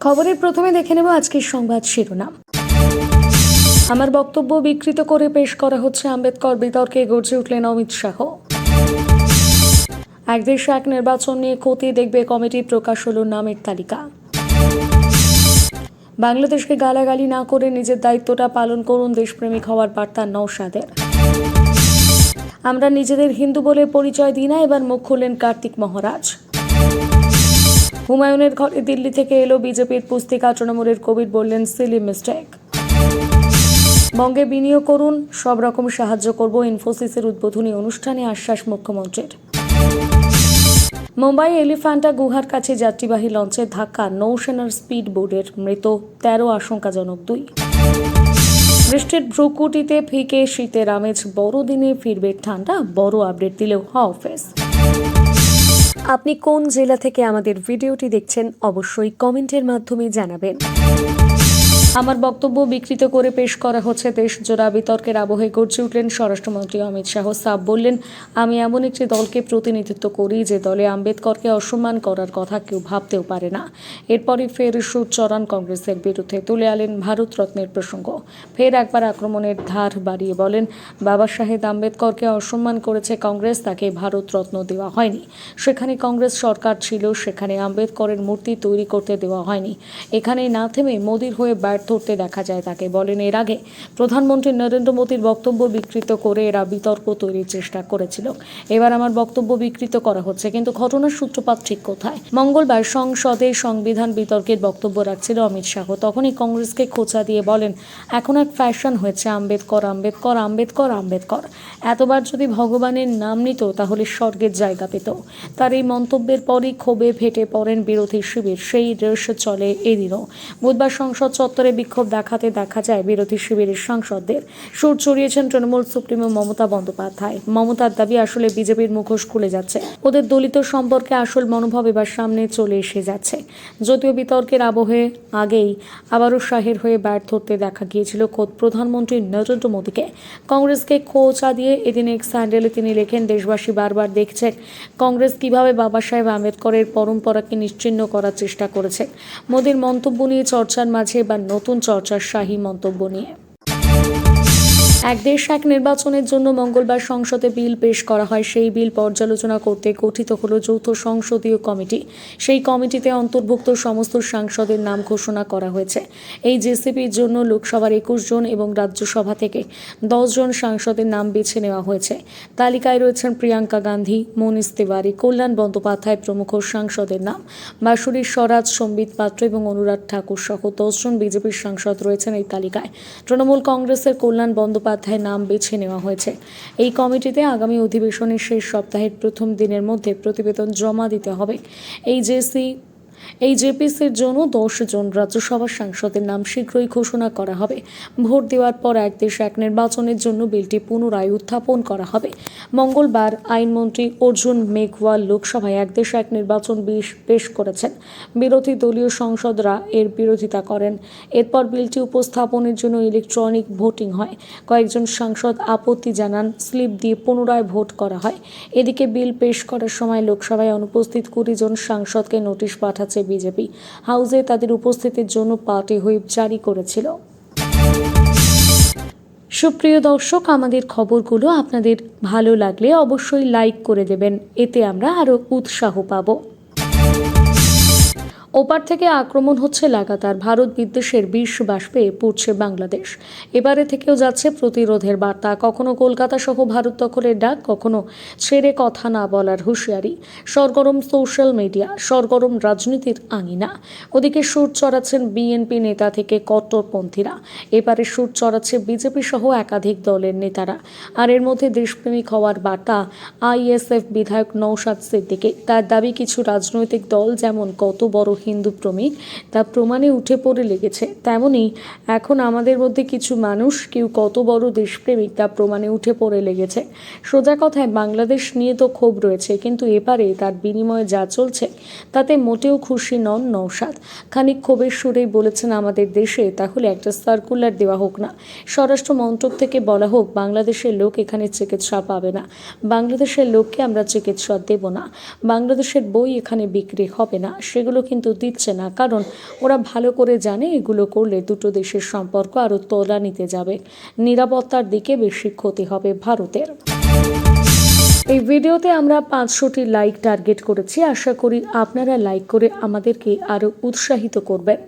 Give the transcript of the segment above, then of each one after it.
খবরের প্রথমে দেখে নেব আজকের সংবাদ শিরোনাম। আমার বক্তব্য বিকৃত করে পেশ করা হচ্ছে আম্বেদকর বিতর্কে গর্জে উঠলেন অমিত শাহ। এক দেশ এক নির্বাচন নিয়ে খতিয়ে দেখবে কমিটি, প্রকাশ হলো নামের তালিকা। বাংলাদেশকে গালাগালি না করে নিজের দায়িত্বটা পালন করুন, দেশপ্রেমিক হওয়ার বার্তা নওশাদের। আমরা নিজেদের হিন্দু বলে পরিচয় দিই না, এবার মুখ খুললেন কার্তিক মহারাজ। হুমায়ুনের ঘরে দিল্লি থেকে এলো বিজেপির পুস্তিকা, তৃণমূলের কবির বললেন সিলি মিস্টেক। বঙ্গে বিনিয়োগ করুন, সব রকম সাহায্য করব, ইনফোসিসের উদ্বোধনী অনুষ্ঠানে আশ্বাস মুখ্যমন্ত্রীর। মুম্বাই এলিফ্যান্টা গুহার কাছে যাত্রীবাহী লঞ্চের ধাক্কা, নৌসেনার স্পিড বোর্ডের মৃত 13, আশঙ্কাজনক 2। বৃষ্টির ভ্রুকুটিতে ফিকে শীতের আমেজ, বড়দিনে ফিরবে ঠান্ডা, বড় আপডেট দিলেও অফিস। আপনি কোন জেলা থেকে আমাদের ভিডিওটি দেখছেন অবশ্যই কমেন্টের মাধ্যমে জানাবেন। আমার বক্তব্য বিকৃত করে পেশ করা হচ্ছে, দেশজোড়া বিতর্কের আবহে গর্জে উঠলেন স্বরাষ্ট্রমন্ত্রী অমিত শাহ। সাফ বললেন, আমি এমন একটি দলকে প্রতিনিধিত্ব করি যে দলে আম্বেদকরকে অসম্মান করার কথা কেউ ভাবতেও পারে না। এরপরই ফের সুর চড়ান কংগ্রেসের বিরুদ্ধে, তুলে আনেন ভারতরত্নের প্রসঙ্গ। ফের একবার আক্রমণের ধার বাড়িয়ে বলেন, বাবা সাহেব আম্বেদকরকে অসম্মান করেছে কংগ্রেস, তাকে ভারতরত্ন দেওয়া হয়নি। সেখানে কংগ্রেস সরকার ছিল, সেখানে আম্বেদকরের মূর্তি তৈরি করতে দেওয়া হয়নি। এখানেই না থেমে মোদির হয়ে ধরতে দেখা যায় তাকে। বলেন, এর আগে প্রধানমন্ত্রী নরেন্দ্র মোদীর বক্তব্য বিকৃত করে এরা বিতর্ক তৈরির চেষ্টা করেছিল। এবার আমার বক্তব্য বিকৃত করা হচ্ছে, কিন্তু ঘটনার সূত্রপাত ঠিক কোথায়? মঙ্গলবার সংসদে সংবিধান বিতর্কের বক্তব্য রাখছিল অমিত শাহ। তখনই কংগ্রেসকে খোঁচা দিয়ে বলেন, এখন এক ফ্যাশন হয়েছে আম্বেদকর আম্বেদকর আম্বেদকর আম্বেদকর। এতবার যদি ভগবানের নাম নিত তাহলে স্বর্গের জায়গা পেত। তার এই মন্তব্যের পরই ক্ষোভে ফেটে পড়েন বিরোধী শিবির। সেই রেশ চলে এদিনও। বুধবার সংসদ চত্বরে বিক্ষোভ দেখাতে দেখা যায় বিরোধী শিবিরের সাংসদদের। সুর চড়িয়েছেন তৃণমূল সুপ্রিমো মমতা বন্দ্যোপাধ্যায়। মমতার দাবি, আসলে বিজেপির মুখোশ খুলে যাচ্ছে, ওদের দলিত সম্পর্কে আসল মনোভাব এবার সামনে চলে এসে যাচ্ছে। যদিও বিতর্কের আবহে আগেই আবারও শাহের হয়ে ব্যর্থ হতে দেখা গিয়েছিল খোদ প্রধানমন্ত্রী নরেন্দ্র মোদীকে। কংগ্রেসকে খোঁচা দিয়ে এদিন এক্স হ্যান্ডেলে তিনি লেখেন, দেশবাসী বারবার দেখছে কংগ্রেস কিভাবে বাবা সাহেব আম্বেদকরের পরম্পরাকে নিশ্চিহ্ন করার চেষ্টা করেছে। মোদীর মন্তব্য নিয়ে চর্চার মাঝে এবার নতুন চর্চার শাহী মন্তব্য নিয়ে। এক দেশ এক নির্বাচনের জন্য মঙ্গলবার সংসদে বিল পেশ করা হয়। সেই বিল পর্যালোচনা করতে গঠিত হলো যৌথ সংসদীয় কমিটি। সেই কমিটিতে অন্তর্ভুক্ত সমস্ত সাংসদের নাম ঘোষণা করা হয়েছে। এই জেসিপির জন্য লোকসভার 21 জন এবং রাজ্যসভা থেকে 10 জন সাংসদের নাম বেছে নেওয়া হয়েছে। তালিকায় রয়েছেন প্রিয়াঙ্কা গান্ধী, মনীষ তিওয়ারি, কল্যাণ বন্দ্যোপাধ্যায় প্রমুখ সাংসদের নাম। বাঁশুরীর স্বরাজ, সম্বিত পাত্র এবং অনুরাগ ঠাকুর সহ 10 জন বিজেপির সাংসদ রয়েছেন এই তালিকায়। তৃণমূল কংগ্রেসের কল্যাণ বন্দ্যোপাধ্যায় নাম বেছে নেওয়া হয়েছে। এই কমিটিতে আগামী অধিবেশনের শেষ সপ্তাহের প্রথম দিনের মধ্যে প্রতিবেদন জমা দিতে হবে। এই জেপিসির জন্য 10 জন রাজ্যসভার সাংসদের নাম শীঘ্রই ঘোষণা করা হবে। ভোট দেওয়ার পর এক দেশ এক নির্বাচনের জন্য বিলটি পুনরায় উত্থাপন করা হবে। মঙ্গলবার আইনমন্ত্রী অর্জুন মেঘওয়াল লোকসভায় এক দেশ এক নির্বাচন বিল পেশ করেছেন। বিরোধী দলীয় সাংসদরা এর বিরোধিতা করেন। এরপর বিলটি উপস্থাপনের জন্য ইলেকট্রনিক ভোটিং হয়। কয়েকজন সাংসদ আপত্তি জানান, স্লিপ দিয়ে পুনরায় ভোট করা হয়। এদিকে বিল পেশ করার সময় লোকসভায় অনুপস্থিত 20 জন সাংসদকে নোটিশ পাঠাচ্ছে বিজেপি। হাউসে তাদের উপস্থিতির জন্য পার্টি হুইপ জারি করেছিল। সুপ্রিয় দর্শক, আমাদের খবরগুলো আপনাদের ভালো লাগলে অবশ্যই লাইক করে দেবেন, এতে আমরা আরো উৎসাহ পাবো। ওপার থেকে আক্রমণ হচ্ছে লাগাতার। ভারত বিদ্বেষের বিষ বাষ্পে পড়ছে বাংলাদেশ। এবারে থেকেও যাচ্ছে প্রতিরোধের বার্তা। কখনো কলকাতা সহ ভারত দখলের ডাক, কখনো ছেড়ে কথা না বলার হুঁশিয়ারি। সরগরম সোশ্যাল মিডিয়া, সরগরম রাজনীতির আঙিনা। ওদিকে সুর চড়াচ্ছেন বিএনপি নেতা থেকে কট্টরপন্থীরা। এবারে সুর চড়াচ্ছে বিজেপি সহ একাধিক দলের নেতারা। আর এর মধ্যে দেশপ্রেমিক হওয়ার বার্তা আইএসএফ বিধায়ক নওশাদ সিদ্দিকী। তার দাবি, কিছু রাজনৈতিক দল যেমন কত বড় হিন্দু প্রেমিক তা প্রমাণে উঠে পড়ে লেগেছে, তেমনি এখন আমাদের মধ্যে কিছু মানুষ কেউ কত বড় দেশপ্রেমিক তা প্রমাণে উঠে পড়ে লেগেছে। সোজা কথায় বাংলাদেশ নিয়ে তো ক্ষোভ রয়েছে, কিন্তু এবারে তার বিনিময়ে যা চলছে তাতে মোটেও খুশি নন নওশাদ। খানিক ক্ষোভের সুরেই বলেছেন, আমাদের দেশে তাহলে একটা সার্কুলার দেওয়া হোক না, স্বরাষ্ট্র মন্ত্রক থেকে বলা হোক বাংলাদেশের লোক এখানে চিকিৎসা পাবে না, বাংলাদেশের লোককে আমরা চিকিৎসা দেব না, বাংলাদেশের বই এখানে বিক্রি হবে না। সেগুলো কিন্তু দিচ্ছে না, কারণ ওরা ভালো করে জানে এগুলো করলে দুটো দেশের সম্পর্ক আরও তলানিতে যাবে, নিরাপত্তার দিকে বেশি ক্ষতি হবে ভারতের। এই ভিডিওতে আমরা 500টি লাইক টার্গেট করেছি। আশা করি আপনারা লাইক করে আমাদেরকে আরও উৎসাহিত করবেন।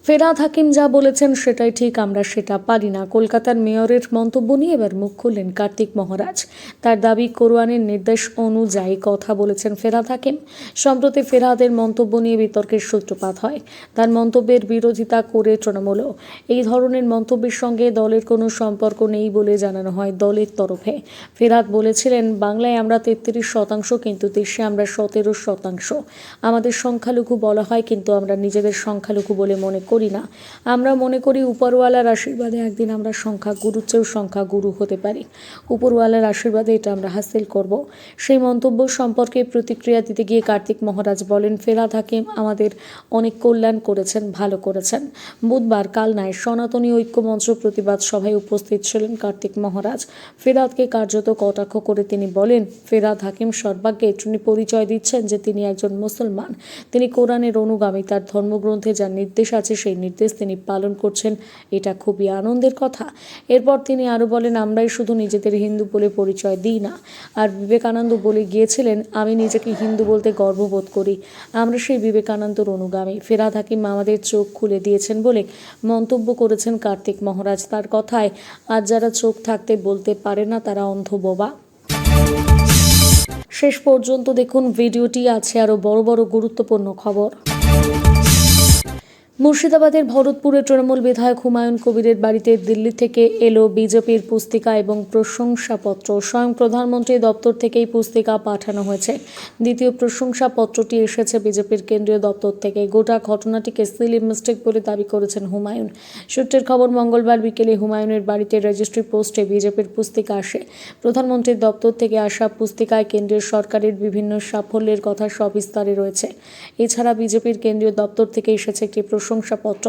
ফেরহাদ হাকিম যা বলেছেন সেটাই ঠিক, আমরা সেটা পারি না। কলকাতার মেয়রের মন্তব্য নিয়ে এবার মুখ খুললেন কার্তিক মহারাজ। তার দাবি, কোরআনের নির্দেশ অনুযায়ী কথা বলেছেন ফেরহাদ হাকিম। সম্প্রতি ফেরহাদের মন্তব্য নিয়ে বিতর্কের সূত্রপাত হয়। তার মন্তব্যের বিরোধিতা করে তৃণমূলও। এই ধরনের মন্তব্যের সঙ্গে দলের কোনো সম্পর্ক নেই বলে জানানো হয় দলের তরফে। ফেরহাদ বলেছিলেন, বাংলায় আমরা 33%, কিন্তু দেশে আমরা 17%। আমাদের সংখ্যালঘু বলা হয়, কিন্তু আমরা নিজেদের সংখ্যালঘু বলে মনে করি না। আমরা মনে করি উপরওয়ালার আশীর্বাদে একদিন আমরা সংখ্যাগুরুর চেয়েও সংখ্যাগুরু হতে পারি। উপরওয়ালার আশীর্বাদে এটা আমরা হাসিল করব। সেই মন্তব্য সম্পর্কে প্রতিক্রিয়া দিতে গিয়ে কার্তিক মহারাজ বলেন, ফেরহাদ হাকিম আমাদের অনেক কল্যাণ করেছেন, ভালো করেছেন। বুধবার কালনায় সনাতনী ঐক্য মঞ্চ প্রতিবাদ সভায় উপস্থিত ছিলেন কার্তিক মহারাজ। ফেরহাদকে কার্যত কটাক্ষ করে তিনি বলেন, ফেরহাদ হাকিম সর্বাগ্যে তিনি পরিচয় দিচ্ছেন যে তিনি একজন মুসলমান। তিনি কোরআনের অনুগামী। তার ধর্মগ্রন্থে যা নির্দেশ আছে সেই নির্দেশ তিনি পালন করছেন। এটা খুবই আনন্দের কথা। এরপর তিনি আরও বলেন, আমরাই শুধু নিজেদের হিন্দু বলে পরিচয় দিই না। আর বিবেকানন্দ বলে গিয়েছিলেন, আমি নিজেকে হিন্দু বলতে গর্ববোধ করি। আমরা সেই বিবেকানন্দর অনুগামী। ফেরহাদ হাকিম আমাদের চোখ খুলে দিয়েছেন বলে মন্তব্য করেছেন কার্তিক মহারাজ। তার কথায়, আজ যারা চোখ থাকতে বলতে পারে না তারা অন্ধ বোবা। শেষ পর্যন্ত দেখুন ভিডিওটি, আছে আরও বড় বড় গুরুত্বপূর্ণ খবর। মুর্শিদাবাদের ভরতপুরে তৃণমূল বিধায়ক হুমায়ুন কবিরের বাড়িতে দিল্লি থেকে এলো বিজেপির পুস্তিকা এবং প্রশংসাপত্র। স্বয়ং প্রধানমন্ত্রী দপ্তর থেকেই পুস্তিকা পাঠানো হয়েছে। দ্বিতীয় প্রশংসাপত্রটি এসেছে বিজেপির কেন্দ্রীয় দপ্তর থেকে। গোটা ঘটনাটিকে সিলি মিস্টেক বলে দাবি করেছেন হুমায়ুন। সূত্রের খবর, মঙ্গলবার বিকেলে হুমায়ুনের বাড়িতে রেজিস্ট্রি পোস্টে বিজেপির পুস্তিকা আসে। প্রধানমন্ত্রীর দপ্তর থেকে আসা পুস্তিকায় কেন্দ্রীয় সরকারের বিভিন্ন সাফল্যের কথা সবিস্তারে রয়েছে। এছাড়া বিজেপির কেন্দ্রীয় দপ্তর থেকে এসেছে একটি প্রশংসাপত্র।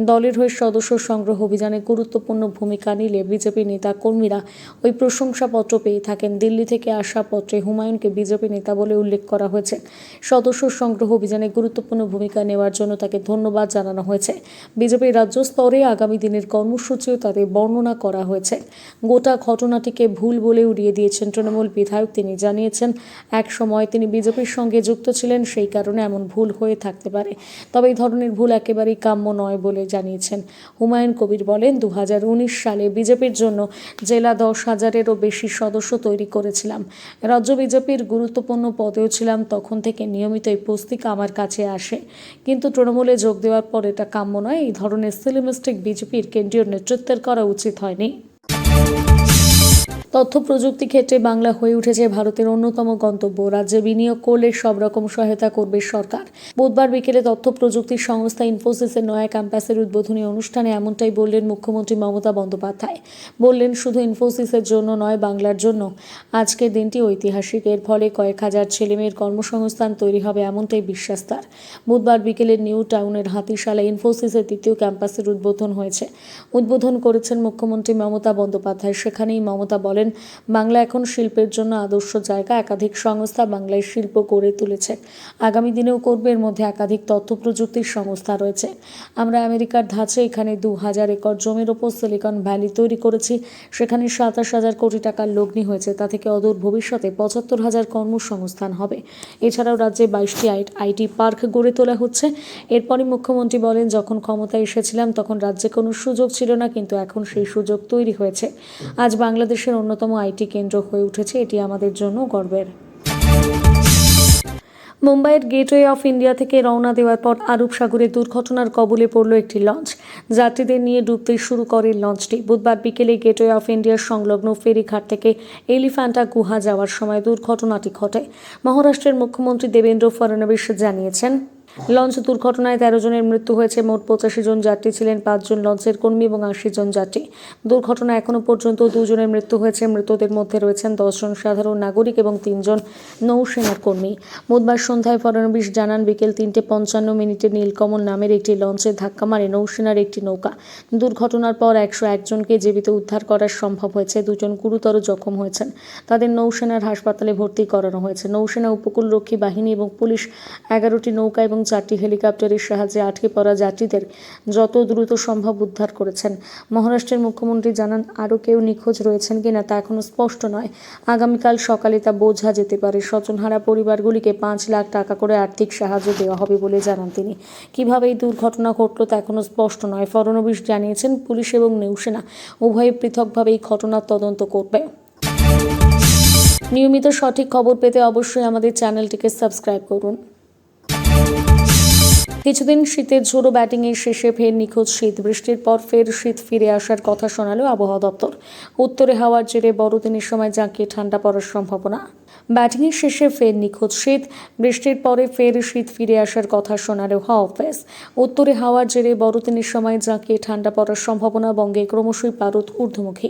দলের হয়ে সদস্য সংগ্রহ অভিযানে গুরুত্বপূর্ণ ভূমিকা নিলে বিজেপি নেতা কর্মীরা ওই প্রশংসাপত্র পেয়ে থাকেন। দিল্লি থেকে আসা পত্রে হুমায়ুনকে বিজেপি নেতা বলে উল্লেখ করা হয়েছে। সদস্য সংগ্রহ অভিযানে গুরুত্বপূর্ণ ভূমিকা নেওয়ার জন্য তাকে ধন্যবাদ জানানো হয়েছে। বিজেপির রাজ্য স্তরে আগামী দিনের কর্মসূচিও তাতে বর্ণনা করা হয়েছে। গোটা ঘটনাটিকে ভুল বলে উড়িয়ে দিয়েছেন তৃণমূল বিধায়ক। তিনি জানিয়েছেন, এক সময় তিনি বিজেপির সঙ্গে যুক্ত ছিলেন, সেই কারণে এমন ভুল হয়ে থাকতে পারে। তবে এই ধরনের ভুল একেবারেই কাম্য নয় বলে জানিয়েছেন হুমায়ুন কবির। বলেন, 2019 সালে বিজেপির জন্য জেলা 10,000-এরও বেশি সদস্য তৈরি করেছিলাম। রাজ্য বিজেপির গুরুত্বপূর্ণ পদেও ছিলাম। তখন থেকে নিয়মিত এই পুস্তিকা আমার কাছে আসে, কিন্তু তৃণমূলে যোগ দেওয়ার পর এটা কাম্য নয়। এই ধরনের সিলিমিস্টিক বিজেপির কেন্দ্রীয় নেতৃত্বের করা উচিত হয়নি। তথ্য প্রযুক্তি ক্ষেত্রে বাংলা হয়ে উঠেছে ভারতের অন্যতম গন্তব্য। রাজ্যে বিনিয়োগ করলে সব রকম সহায়তা করবে সরকার। বুধবার বিকেলে তথ্য প্রযুক্তি সংস্থা ইনফোসিসের নয়া ক্যাম্পাসের উদ্বোধনী অনুষ্ঠানে এমনটাই বললেন মুখ্যমন্ত্রী মমতা বন্দ্যোপাধ্যায়। বললেন, শুধু ইনফোসিসের জন্য নয়, বাংলার জন্য আজকের দিনটি ঐতিহাসিক। এর ফলে কয়েক হাজার ছেলেমেয়ের কর্মসংস্থান তৈরি হবে, এমনটাই বিশ্বাস তার। বুধবার বিকেলে নিউ টাউনের হাতিশালা ইনফোসিসের দ্বিতীয় ক্যাম্পাসের উদ্বোধন হয়েছে। উদ্বোধন করেছেন মুখ্যমন্ত্রী মমতা বন্দ্যোপাধ্যায়। সেখানেই মমতা বলেন, বাংলা এখন শিল্পের জন্য আদর্শ জায়গা। একাধিক সংস্থা বাংলায় শিল্প গড়ে তুলেছে, আগামী দিনেও করবে। এর মধ্যে একাধিক তথ্য প্রযুক্তির সংস্থা রয়েছে। আমরা আমেরিকার ধাঁচে এখানে 2000 একর জমির ওপর সিলিকন ভ্যালি তৈরি করেছি। সেখানে 27,000 কোটি টাকার লগ্নি হয়েছে। তা থেকে অদূর ভবিষ্যতে 75,000 কর্মসংস্থান হবে। এছাড়াও রাজ্যে 22টি আইটি পার্ক গড়ে তোলা হচ্ছে। এরপরই মুখ্যমন্ত্রী বলেন, যখন ক্ষমতায় এসেছিলাম তখন রাজ্যে কোনো সুযোগ ছিল না, কিন্তু এখন সেই সুযোগ তৈরি হয়েছে। আজ বাংলাদেশের অন্যতম আইটি কেন্দ্র হয়ে উঠেছে। এটি আমাদের জন্য গর্বের। মুম্বাইয়ের গেটওয়ে অফ ইন্ডিয়া থেকে রওনা দেওয়ার পর আরব সাগরে দুর্ঘটনার কবলে পড়ল একটি লঞ্চ। যাত্রীদের নিয়ে ডুবতে শুরু করে লঞ্চটি। বুধবার বিকেলে গেটওয়ে অফ ইন্ডিয়ার সংলগ্ন ফেরিঘাট থেকে এলিফ্যান্টা গুহা যাওয়ার সময় দুর্ঘটনাটি ঘটে। মহারাষ্ট্রের মুখ্যমন্ত্রী দেবেন্দ্র ফডনবিস জানিয়েছেন, লঞ্চ দুর্ঘটনায় 13 জনের মৃত্যু হয়েছে। মোট 85 জন যাত্রী ছিলেন, 5 জন লঞ্চের কর্মী এবং 80 জন যাত্রী। দুর্ঘটনায় এখনো পর্যন্ত 2 জনের মৃত্যু হয়েছে। মৃতদের মধ্যে রয়েছেন 10 জন সাধারণ নাগরিক এবং 3 জন নৌসেনার কর্মী। বুধবার সন্ধ্যায় ফড়নবিশ জানান, বিকেল 3:55 নীলকমল নামের একটি লঞ্চে ধাক্কা মারে নৌসেনার একটি নৌকা। দুর্ঘটনার পর 101 জনকে জীবিত উদ্ধার করা সম্ভব হয়েছে। 2 জন গুরুতর জখম হয়েছেন। তাদের নৌসেনার হাসপাতালে ভর্তি করানো হয়েছে। নৌসেনা, উপকূলরক্ষী বাহিনী এবং পুলিশ 11টি নৌকা এবং 4টি হেলিকপ্টারের সাহায্যে আটকে পড়া যাত্রীদের যত দ্রুত সম্ভব উদ্ধার করেছেন। মহারাষ্ট্রের মুখ্যমন্ত্রী জানান, আরও কেউ নিখোঁজ রয়েছেন কিনা তা এখনও স্পষ্ট নয়। আগামীকাল সকালে তা বোঝা যেতে পারে। স্বজনহারা পরিবারগুলিকে 5 লাখ টাকা করে আর্থিক সাহায্য দেওয়া হবে বলে জানান তিনি। কিভাবে এই দুর্ঘটনা ঘটল তা এখনও স্পষ্ট নয়। ফড়নবিশ জানিয়েছেন, পুলিশ এবং নৌসেনা উভয়ে পৃথকভাবে এই ঘটনার তদন্ত করবে। নিয়মিত সঠিক খবর পেতে অবশ্যই আমাদের চ্যানেলটিকে সাবস্ক্রাইব করুন। কিছুদিন শীতের ঝোড়ো ব্যাটিংয়ের শেষে ফের নিখোঁজ শীত। বৃষ্টির পর ফের শীত ফিরে আসার কথা শোনালো আবহাওয়া দপ্তর। উত্তরে হাওয়ার জেরে বড়দিনের সময় জাঁকিয়ে ঠান্ডা পড়ার সম্ভাবনা। ব্যাটিংয়ের শেষে ফের নিখোঁজ শীত। বৃষ্টির পরে ফের শীত ফিরে আসার কথা শোনালো হাওয়া অফিস। উত্তরে হাওয়ার জেরে বড়দিনের সময় জাঁকিয়ে ঠান্ডা পড়ার সম্ভাবনা। বঙ্গে ক্রমশই পারদ ঊর্ধ্বমুখী।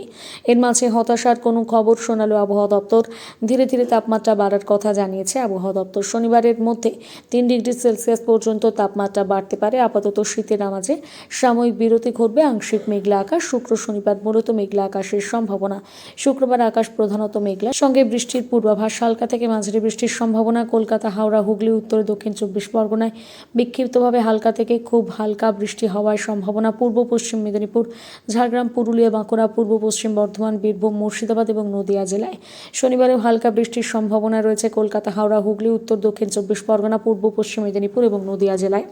এর মাঝে হতাশার কোনো খবর শোনালো আবহাওয়া দপ্তর। ধীরে ধীরে তাপমাত্রা বাড়ার কথা জানিয়েছে আবহাওয়া দপ্তর। শনিবারের মধ্যে 3 ডিগ্রি সেলসিয়াস পর্যন্ত তাপমাত্রা বাড়তে পারে। আপাতত শীতের নামাজে সাময়িক বিরতি ঘটবে। আংশিক মেঘলা আকাশ। শুক্র শনিবার মূলত মেঘলা আকাশের সম্ভাবনা। শুক্রবার আকাশ প্রধানত মেঘলা, সঙ্গে বৃষ্টির পূর্বাভাস। হালকা থেকে মাঝারি বৃষ্টির সম্ভাবনা। কলকাতা, হাওড়া, হুগলি, উত্তর দক্ষিণ 24 পরগনায় বিক্ষিপ্তভাবে হালকা থেকে খুব হালকা বৃষ্টি হওয়ার সম্ভাবনা। পূর্ব পশ্চিম মেদিনীপুর, ঝাড়গ্রাম, পুরুলিয়া, বাঁকুড়া, পূর্ব পশ্চিম বর্ধমান, বীরভূম, মুর্শিদাবাদ এবং নদিয়া জেলায় শনিবারেও হালকা বৃষ্টির সম্ভাবনা রয়েছে। কলকাতা, হাওড়া, হুগলি, উত্তর দক্ষিণ 24 পরগনা, পূর্ব পশ্চিম মেদিনীপুর এবং নদিয়া জেলায়।